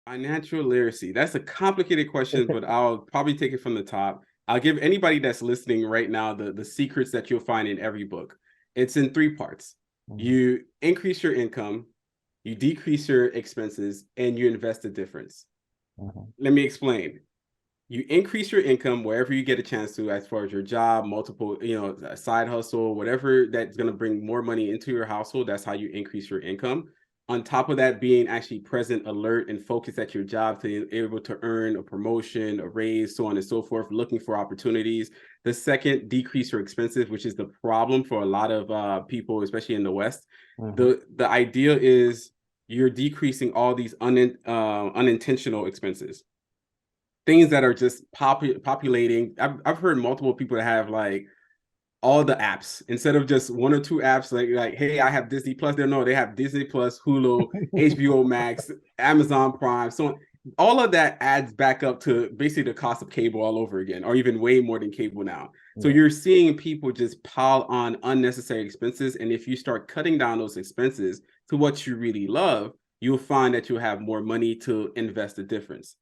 Financial literacy. That's a complicated question, but I'll probably take it from the top. I'll give anybody that's listening right now the secrets that you'll find in every book. It's in three parts. Mhm. You increase your income, you decrease your expenses, and you invest the difference. Mhm. Let me explain. You increase your income wherever you get a chance to, as far as your job, multiple, a side hustle, whatever that's going to bring more money into your household. That's how you increase your income. On top of that, being actually present, alert, and focused at your job to be able to earn a promotion, a raise, so on and so forth, looking for opportunities. The second, decrease your expenses, which is the problem for a lot of people, especially in the West. Mhm. The idea is you're decreasing all these unintentional expenses, things that are just populating. I've heard multiple people that have like all the apps instead of just one or two apps. Like hey, I have Disney Plus. They have Disney Plus, Hulu, HBO Max, Amazon Prime. So all of that adds back up to basically the cost of cable all over again, or even way more than cable now. So Yeah. you're seeing people just pile on unnecessary expenses, and if you start cutting down those expenses to what you really love, you'll find that you'll have more money to invest the difference.